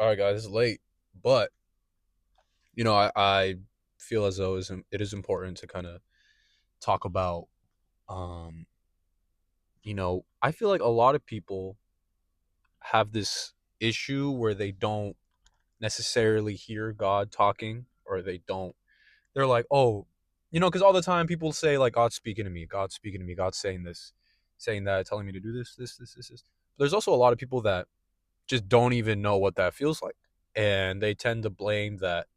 All right, guys, it's late, but I feel as though it is important to kind of talk about. Um, I feel like a lot of people have this issue where they don't necessarily hear God talking, or they don't. They're like, oh, because all the time people say like God's speaking to me, God's speaking to me, God's saying this, saying that, telling me to do this. But there's also a lot of people that just don't even know what that feels like, and they tend to blame that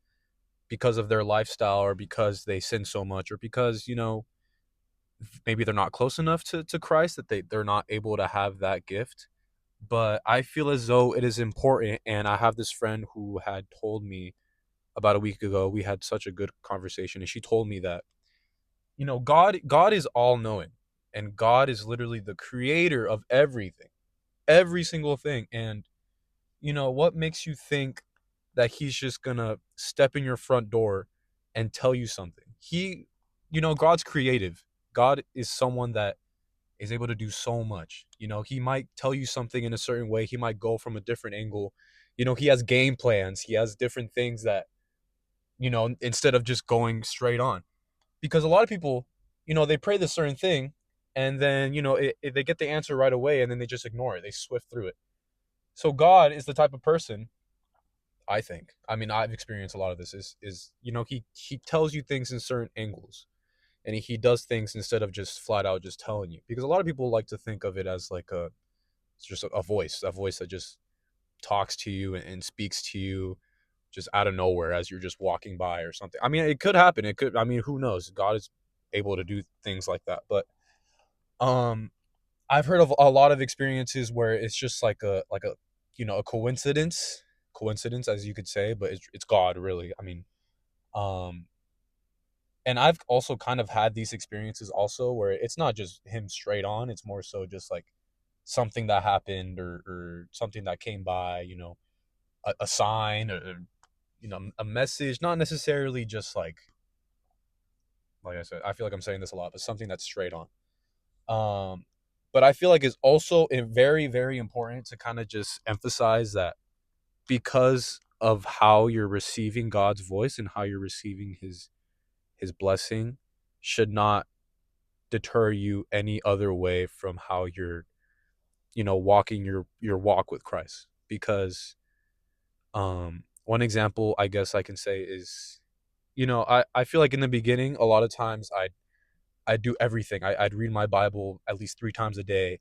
because of their lifestyle or because they sin so much or because maybe they're not close enough to Christ that they're not able to have that gift. But I feel as though it is important, and I have this friend who had told me about a week ago. We had such a good conversation, and she told me that God is all knowing, and God is literally the creator of everything, every single thing. And what makes you think that he's just gonna step in your front door and tell you something? God's creative. God is someone that is able to do so much. He might tell you something in a certain way. He might go from a different angle. He has game plans. He has different things that, instead of just going straight on. Because a lot of people, they pray this certain thing, and then, they get the answer right away, and then they just ignore it. They swift through it. So God is the type of person, I think. I mean, I've experienced a lot of this. He tells you things in certain angles, and he does things instead of just flat out just telling you. Because a lot of people like to think of it as like it's just a voice that just talks to you and speaks to you just out of nowhere as you're just walking by or something. I mean, it could happen. It could. I mean, who knows? God is able to do things like that. But um, I've heard of a lot of experiences where it's just like a a coincidence, as you could say, but it's God, really. I mean, um and I've also kind of had these experiences also where it's not just him straight on, it's more so just like something that happened, or something that came by, a sign, or a message, not necessarily just like I said, I feel like I'm saying this a lot, but something that's straight on. um but I feel like it's also very, very important to kind of just emphasize that because of how you're receiving God's voice and how you're receiving his blessing should not deter you any other way from how you're walking your walk with Christ. Because one example I guess I can say is, I feel like in the beginning a lot of times I'd do everything. I'd read my Bible at least 3 times a day.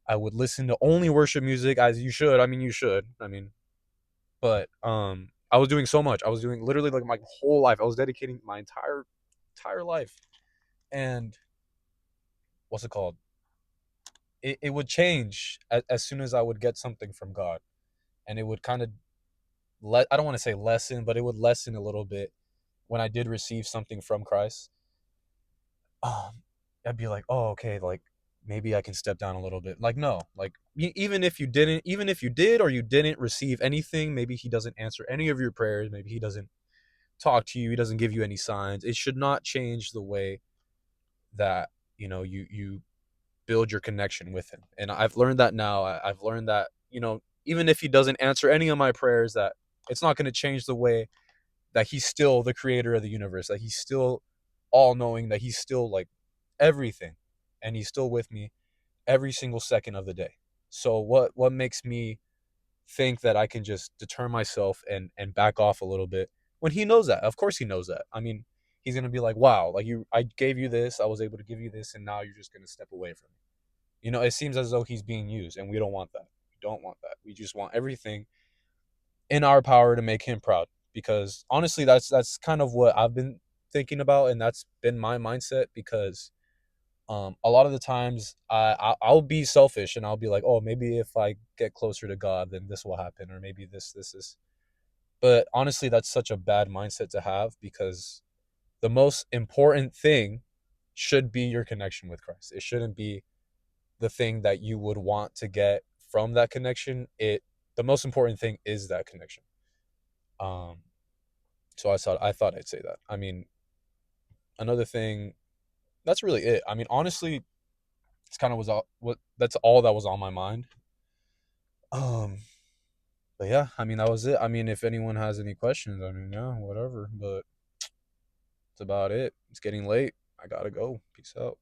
I would listen to only worship music, as you should. I mean, you should. I mean, but I was doing so much. I was doing literally like my whole life. I was dedicating my entire life. And what's it called? It would change as soon as I would get something from God, and it would kind of I don't want to say lessen, but it would lessen a little bit when I did receive something from Christ. um I'd be like, oh, okay, like maybe I can step down a little bit. Like, no, like even if you did or you didn't receive anything, maybe he doesn't answer any of your prayers, maybe he doesn't talk to you, he doesn't give you any signs. It should not change the way that you build your connection with him. And I've learned that now. I've learned that even if he doesn't answer any of my prayers, that it's not going to change the way that he's still the creator of the universe, that he's still all knowing, that he's still like everything, and he's still with me every single second of the day. So what makes me think that I can just deter myself and back off a little bit when he knows that? Of course he knows that. I mean, he's gonna be like, wow, like I gave you this, I was able to give you this, and now you're just gonna step away from me. It seems as though he's being used, and we don't want that. We don't want that. We just want everything in our power to make him proud. Because honestly, that's kind of what I've been thinking about, and that's been my mindset. Because a lot of the times I'll be selfish, and I'll be like, oh, maybe if I get closer to God, then this will happen, or maybe this is. But honestly, that's such a bad mindset to have, because the most important thing should be your connection with Christ. It shouldn't be the thing that you would want to get from that connection. The most important thing is that connection. Um, so I thought I'd say that. I mean, another thing. That's really it. I mean, honestly, it's kind of was all what that's all that was on my mind. Um, But yeah, I mean that was it. I mean, if anyone has any questions, I mean, yeah, whatever. But that's about it. It's getting late. I gotta go. Peace out.